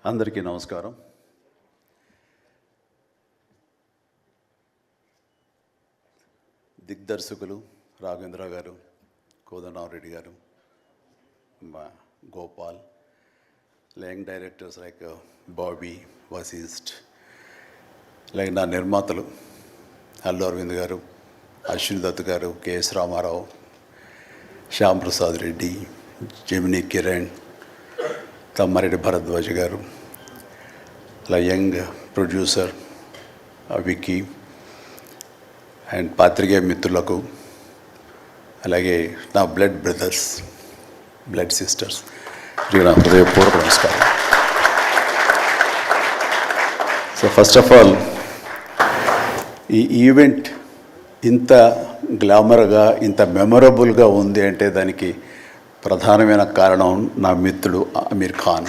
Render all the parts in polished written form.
అందరికీ నమస్కారం. దిగ్దర్శకులు రాఘవేంద్ర గారు, కోదండరామరెడ్డి గారు, Gopal, young directors like Bobby, Vasishta, like నా నిర్మాతలు అల్లు అరవింద్ గారు, అశ్విని దత్ గారు, కెఎస్ రామారావు, శ్యామ్ ప్రసాద్ రెడ్డి, జెమినీ కిరణ్, తమ్మారెడ్డి భరద్వాజ్ గారు, అలా యంగ్ ప్రొడ్యూసర్ విక్కీ అండ్ పాత్రికేయ మిత్రులకు, అలాగే నా బ్లడ్ బ్రదర్స్, బ్లడ్ సిస్టర్స్, నా హృదయపూర్వక నమస్కారం. సో ఫస్ట్ ఆఫ్ ఆల్ ఈ ఈవెంట్ ఇంత గ్లామర్గా, ఇంత మెమొరబుల్గా ఉంది అంటే దానికి ప్రధానమైన కారణం నా మిత్రుడు Aamir Khan.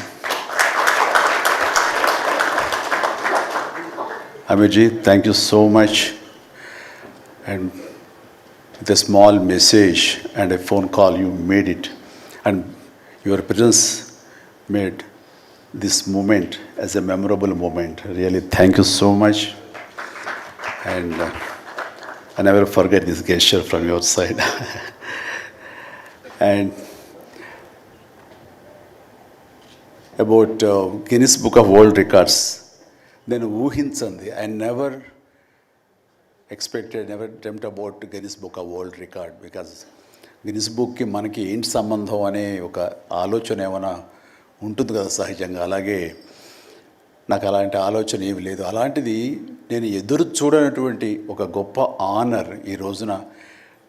అమీర్జీ, thank you so much. And with a small message and a phone call, you made it, and your presence made this moment as a memorable moment. Really, thank you so much, and I never forget this gesture from your side. And about Guinness Book of World Records, then ఊహించండి, I never expected, never dreamt about Guinness Book of World Record, because Guinness బుక్కి మనకి ఏంటి సంబంధం అనే ఒక ఆలోచన ఏమైనా ఉంటుంది కదా సహజంగా. అలాగే నాకు అలాంటి ఆలోచన ఏమి లేదు. అలాంటిది నేను ఎదురు చూడనటువంటి ఒక గొప్ప ఆనర్ ఈ రోజున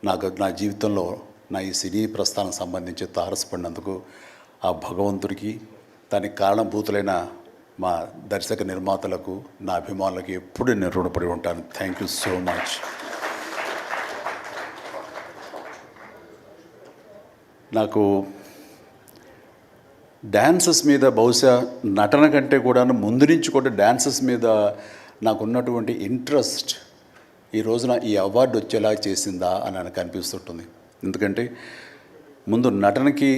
నా జీవితంలో నా ఈ సినీ ప్రస్థానం సంబంధించి తారసపడినందుకు ఆ భగవంతుడికి, దానికి కారణభూతులైన మా దర్శక నిర్మాతలకు, నా అభిమానులకు ఎప్పుడు నేను రుణపడి ఉంటాను. Thank you so much. నాకు డ్యాన్సెస్ మీద, బహుశా నటన కంటే కూడా ముందు నుంచి కూడా డ్యాన్సెస్ మీద నాకున్నటువంటి ఇంట్రెస్ట్ ఈ రోజున ఈ అవార్డు వచ్చేలా చేసిందా అని నాకు అనిపిస్తుంటుంది. ఎందుకంటే ముందు నటనకి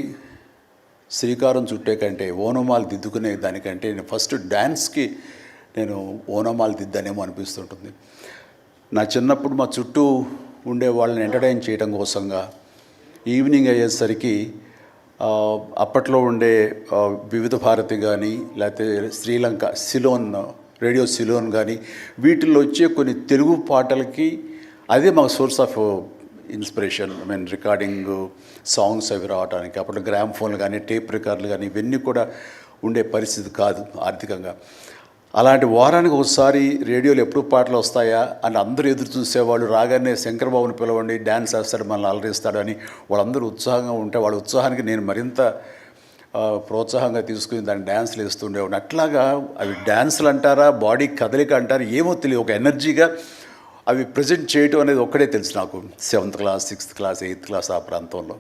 శ్రీకారం చుట్టే కంటే, ఓనమాలు దిద్దుకునే దానికంటే నేను ఫస్ట్ డ్యాన్స్కి నేను ఓనమాలు దిద్దానేమో అనిపిస్తుంటుంది. నా చిన్నప్పుడు మా చుట్టూ ఉండే వాళ్ళని ఎంటర్టైన్ చేయడం కోసంగా ఈవినింగ్ అయ్యేసరికి అప్పట్లో ఉండే వివిధ భారతి కానీ, లేకపోతే శ్రీలంక సిలోన్, రేడియో సిలోన్ కానీ, వీటిల్లో వచ్చే కొన్ని తెలుగు పాటలకి అదే మాకు source of inspiration. Recording songs అవి రావడానికి అప్పుడు గ్రామ్ ఫోన్లు కానీ, టేప్ రికార్డులు కానీ ఇవన్నీ కూడా ఉండే పరిస్థితి కాదు ఆర్థికంగా. అలాంటి వారానికి ఒకసారి రేడియోలో ఎప్పుడు పాటలు వస్తాయా అని అందరూ ఎదురు చూసేవాళ్ళు. రాగానే శంకర్బాబుని పిలవండి, డ్యాన్స్ వేస్తాడు, మనల్ని అలరిస్తాడు అని వాళ్ళందరూ ఉత్సాహంగా ఉంటే, వాళ్ళ ఉత్సాహానికి నేను మరింత ప్రోత్సాహంగా తీసుకుని దాన్ని డ్యాన్స్లు వేస్తుండేవాడిని. అట్లాగా అవి డ్యాన్సులు అంటారా, బాడీ కదలిక అంటారా ఏమో తెలియదు, ఒక ఎనర్జీగా అవి ప్రజెంట్ చేయటం అనేది ఒక్కడే తెలుసు నాకు. 7th class, 6th class, 8th class ఆ ప్రాంతంలో.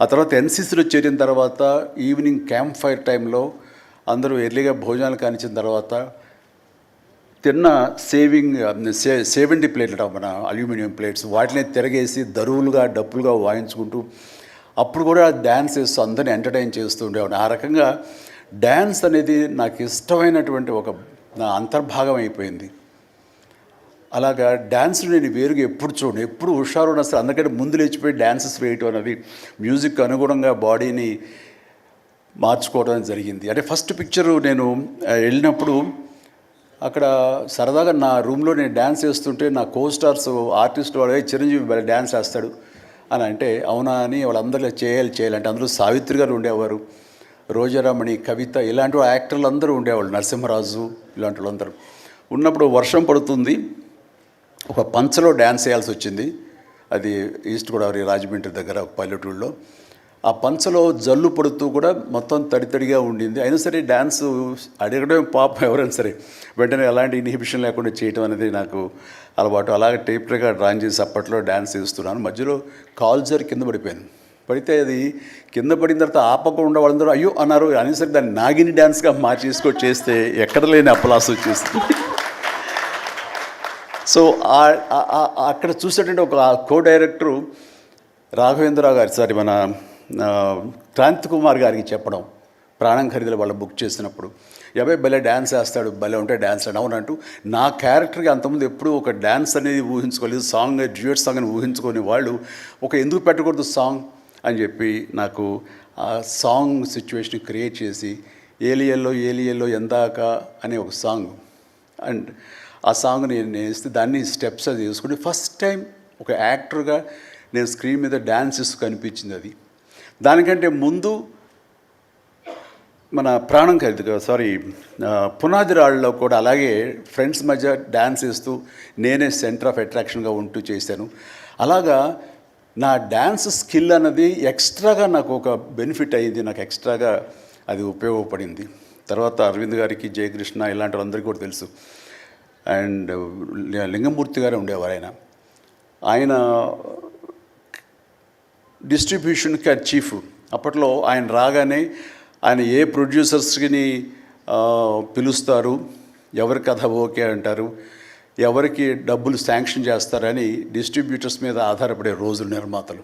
ఆ తర్వాత ఎన్సీసీలో చేరిన తర్వాత ఈవినింగ్ క్యాంప్ ఫైర్ టైంలో అందరూ ఎర్లీగా భోజనాలు కానిచ్చిన తర్వాత తిన్న 70 ప్లేట్లు మన అల్యూమినియం ప్లేట్స్, వాటిని తిరగేసి దరువులుగా, డప్పులుగా వాయించుకుంటూ అప్పుడు కూడా డ్యాన్స్ వేస్తూ అందరిని ఎంటర్టైన్ చేస్తూ ఉండేవాడిని. ఆ రకంగా డ్యాన్స్ అనేది నాకు ఇష్టమైనటువంటి ఒక నా అంతర్భాగం అయిపోయింది. అలాగా డ్యాన్స్ నేను వేరుగా ఎప్పుడు చూడను, ఎప్పుడు హుషారు ఉన్నా సరే అందుకంటే ముందు లేచిపోయి డ్యాన్సెస్ వేయటం అనేది మ్యూజిక్ అనుగుణంగా బాడీని మార్చుకోవడం జరిగింది. అంటే ఫస్ట్ పిక్చరు నేను వెళ్ళినప్పుడు అక్కడ సరదాగా నా రూమ్లో నేను డ్యాన్స్ వేస్తుంటే నా కోస్టార్స్ ఆర్టిస్ట్ వాడు చిరంజీవి డ్యాన్స్ వేస్తాడు అని అంటే అవునా అని వాళ్ళందరూ చేయాలంటే అందరూ సావిత్రి గారు ఉండేవారు, రోజారామణి, కవిత, ఇలాంటి యాక్టర్లు అందరూ ఉండేవాళ్ళు, నరసింహరాజు ఇలాంటి వాళ్ళందరూ ఉన్నప్పుడు వర్షం పడుతుంది. ఒక పంచలో డ్యాన్స్ వేయాల్సి వచ్చింది. అది ఈస్ట్ గోదావరి రాజమండ్రి దగ్గర ఒక పల్లెటూళ్ళలో. ఆ పంచలో జల్లు పడుతూ కూడా మొత్తం తడితడిగా ఉండింది. అయినా సరే డ్యాన్స్ అడగడం పాపం ఎవరైనా సరే వెంటనే ఎలాంటి ఇన్హిబిషన్ లేకుండా చేయటం అనేది నాకు అలవాటు. అలాగే టేప్ రికార్డ్ డ్రాయింగ్ చేసి అప్పట్లో డ్యాన్స్ వేస్తున్నాను. మధ్యలో కాల్ జారి కింద పడిపోయాను. పడితే అది కింద పడిన తర్వాత ఆపకుండా వాళ్ళందరూ అయ్యో అన్నారు. అనేసరి దాన్ని నాగిని డ్యాన్స్గా మార్చేసుకొని చేస్తే ఎక్కడ లేని అప్పలాస్ వచ్చేస్తుంది. సో అక్కడ చూసేటంటే ఒక కో డైరెక్టరు రాఘవేంద్రరావు గారు, సారీ మన క్రాంతి కుమార్ గారికి చెప్పడం, ప్రాణం ఖరీదులు వాళ్ళు బుక్ చేసినప్పుడు అబ్బాయి భలే డ్యాన్స్ వేస్తాడు, భలే ఉంటే డ్యాన్స్ అని అవునంటూ నా క్యారెక్టర్కి అంతకుముందు ఎప్పుడూ ఒక డ్యాన్స్ అనేది ఊహించుకోలేదు, సాంగ్ డ్యూయట్ సాంగ్ అని ఊహించుకొని వాళ్ళు ఒక ఎందుకు పెట్టకూడదు సాంగ్ అని చెప్పి నాకు ఆ సాంగ్ సిచ్యువేషన్ క్రియేట్ చేసి ఏలియల్లో ఎందాక అనే ఒక సాంగ్ అండ్ ఆ సాంగ్ నేను వేస్తే దాన్ని స్టెప్స్ అది చేసుకుంటే ఫస్ట్ టైం ఒక యాక్టర్గా నేను స్క్రీన్ మీద డ్యాన్స్ ఇస్తూ కనిపించింది. అది దానికంటే ముందు మన ప్రాణం ఖరీదు పునాది రాళ్ళలో కూడా అలాగే ఫ్రెండ్స్ మధ్య డ్యాన్స్ వేస్తూ నేనే సెంటర్ ఆఫ్ అట్రాక్షన్గా ఉంటూ చేశాను. అలాగా నా డ్యాన్స్ స్కిల్ అన్నది ఎక్స్ట్రాగా నాకు ఒక బెనిఫిట్ అయ్యింది, నాకు ఎక్స్ట్రాగా అది ఉపయోగపడింది. తర్వాత అరవింద్ గారికి, జయకృష్ణ ఇలాంటి వాళ్ళందరికీ కూడా తెలుసు. అండ్ లింగమూర్తి గారే ఉండేవారు. ఆయన డిస్ట్రిబ్యూషన్కి అది చీఫ్. అప్పట్లో ఆయన రాగానే ఆయన ఏ ప్రొడ్యూసర్స్ని పిలుస్తారు, ఎవరి కథ ఓకే అంటారు, ఎవరికి డబ్బులు శాంక్షన్ చేస్తారని డిస్ట్రిబ్యూటర్స్ మీద ఆధారపడే రోజులు నిర్మాతలు.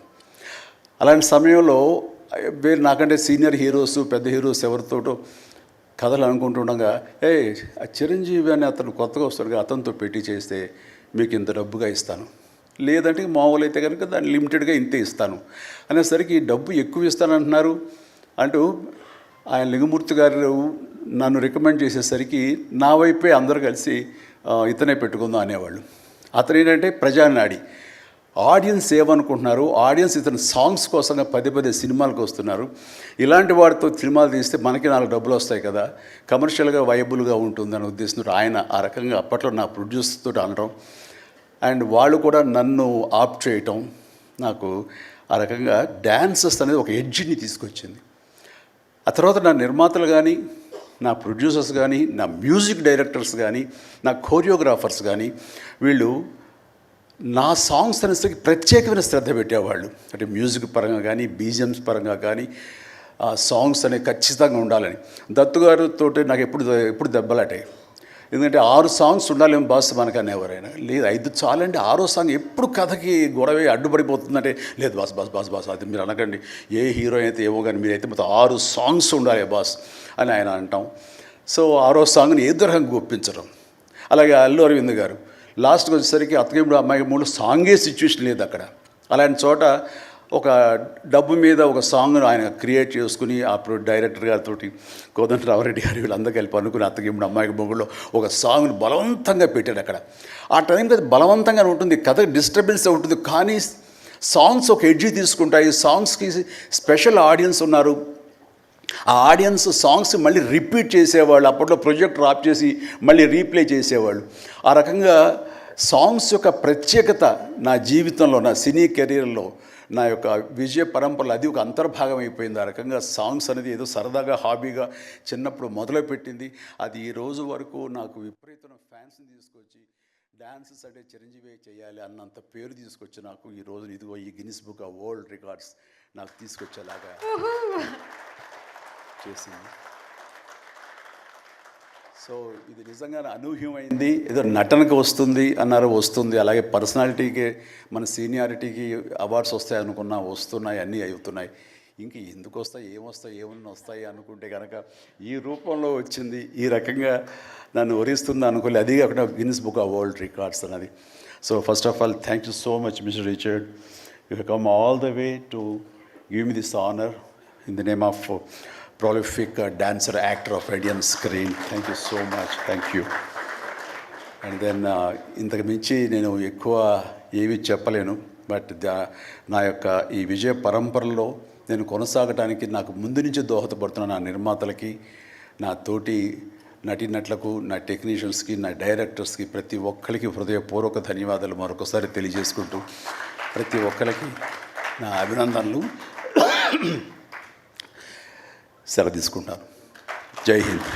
అలాంటి సమయంలో వేరు నాకంటే సీనియర్ హీరోస్, పెద్ద హీరోస్ ఎవరితోటో కథలు అనుకుంటుండగా ఆ చిరంజీవి అని అతను కొత్తగా వస్తాడుగా, అతనితో పెట్టి చేస్తే మీకు ఇంత డబ్బుగా ఇస్తాను, లేదంటే మామూలు అయితే కనుక దాన్ని లిమిటెడ్గా ఇంతే ఇస్తాను అనేసరికి డబ్బు ఎక్కువ ఇస్తానంటున్నారు అంటూ ఆయన లింగమూర్తి గారు నన్ను రికమెండ్ చేసేసరికి నా వైపే అందరూ కలిసి ఇతనే పెట్టుకుందాం అనేవాళ్ళు. అతను ఏంటంటే ప్రజానాడి, ఆడియన్స్ ఏమనుకుంటున్నారు, ఆడియన్స్ ఇతను సాంగ్స్ కోసంగా పదే సినిమాలకు వస్తున్నారు, ఇలాంటి వాటితో సినిమాలు తీస్తే మనకి 4 డబ్బులు వస్తాయి కదా, కమర్షియల్గా వైబుల్గా ఉంటుందని ఉద్దేశంతో ఆయన ఆ రకంగా అప్పట్లో నా ప్రొడ్యూసర్తో అనడం అండ్ వాళ్ళు కూడా నన్ను ఆప్ చేయటం నాకు ఆ రకంగా డ్యాన్సెస్ అనేది ఒక ఎడ్జిని తీసుకొచ్చింది. ఆ తర్వాత నా నిర్మాతలు కానీ, నా ప్రొడ్యూసర్స్ కానీ, నా మ్యూజిక్ డైరెక్టర్స్ కానీ, నా కోరియోగ్రాఫర్స్ కానీ వీళ్ళు నా సాంగ్స్ అనేసరికి ప్రత్యేకమైన శ్రద్ధ పెట్టేవాళ్ళు. అంటే మ్యూజిక్ పరంగా కానీ, బీజిఎమ్స్ పరంగా కానీ ఆ సాంగ్స్ అనేవి ఖచ్చితంగా ఉండాలని. దత్తు గారితో నాకు ఎప్పుడు దెబ్బలాటాయి. ఎందుకంటే 6 సాంగ్స్ ఉండాలేమో బాస్ మనకు అనేవారైనా, లేదు 5 చాలండి, 6వ సాంగ్ ఎప్పుడు కథకి గొడవ అడ్డుపడిపోతుందంటే, లేదు బాస్ అది మీరు అనకండి, ఏ హీరో అయితే ఏమో కానీ మీరైతే మొత్తం 6 సాంగ్స్ ఉండాలి బాస్ అని ఆయన అంటాం. సో 6వ సాంగ్ని ఏ రకంగా ఒప్పించడం. అలాగే అల్లు అరవింద్ గారు లాస్ట్కి వచ్చేసరికి అత్తగేముడు అమ్మాయి 3 సాంగే సిచ్యువేషన్ లేదు అక్కడ. అలాంటి చోట ఒక డబ్బు మీద ఒక సాంగ్ను ఆయన క్రియేట్ చేసుకుని ఆ డైరెక్టర్ గారితో కోదండరామరెడ్డి గారు వీళ్ళందరూ కలిపి అనుకుని అత్తగేముడు అమ్మాయికి మొగుడులో ఒక సాంగ్ను బలవంతంగా పెట్టాడు అక్కడ. ఆ టైంకి అది బలవంతంగా ఉంటుంది, కథ డిస్టర్బెన్స్ ఉంటుంది, కానీ సాంగ్స్ ఒక ఎడ్జి తీసుకుంటాయి. సాంగ్స్కి స్పెషల్ ఆడియన్స్ ఉన్నారు. ఆ ఆడియన్స్ సాంగ్స్ మళ్ళీ రిపీట్ చేసేవాళ్ళు. అప్పట్లో ప్రొజెక్టర్ ఆఫ్ చేసి మళ్ళీ రీప్లే చేసేవాళ్ళు. ఆ రకంగా సాంగ్స్ యొక్క ప్రత్యేకత నా జీవితంలో, నా సినీ కెరీర్లో, నా యొక్క విజయ పరంపరలో అది ఒక అంతర్భాగం అయిపోయింది. ఆ రకంగా సాంగ్స్ అనేది ఏదో సరదాగా హాబీగా చిన్నప్పుడు మొదలుపెట్టింది. అది ఈ రోజు వరకు నాకు విపరీతమైన ఫ్యాన్స్ని తీసుకొచ్చి డాన్సెస్ అంటే చిరంజీవి చేయాలి అన్నంత పేరు తీసుకొచ్చి నాకు ఈ రోజు ఇదిగో ఈ Guinness Book of World records నాకు తీసుకొచ్చేలాగా చేసింది. సో ఇది నిజంగానే అనూహ్యమైంది. ఏదో నటనకు వస్తుంది అన్నారు, వస్తుంది. అలాగే పర్సనాలిటీకి, మన సీనియారిటీకి అవార్డ్స్ వస్తాయి అనుకున్నా వస్తున్నాయి, అన్నీ అవుతున్నాయి. ఇంక ఎందుకు వస్తాయి, ఏమన్నా వస్తాయి అనుకుంటే కనుక ఈ రూపంలో వచ్చింది. ఈ రకంగా నన్ను వరిస్తుంది అనుకోలే. అది కాకుండా Guinness Book of World Records అన్నది. So first of all thank you so much mister Richard. You have come all the way to give me this honour in the name of prolific dancer, actor of Indian screen. Thank you so much. Thank you. And then ఇంతకు మించి నేను ఎక్కువ ఏమీ చెప్పలేను. But నా యొక్క ఈ విజయ పరంపరలో నేను కొనసాగటానికి నాకు ముందు నుంచి దోహదపడుతున్న నా నిర్మాతలకి, నా తోటి నటీనటులకు, నా టెక్నీషియన్స్కి, నా డైరెక్టర్స్కి, ప్రతి ఒక్కరికి హృదయపూర్వక ధన్యవాదాలు మరొకసారి తెలియజేసుకుంటూ ప్రతి ఒక్కరికి నా అభినందనలు సెలవు తీసుకుంటాను. జై హింద్.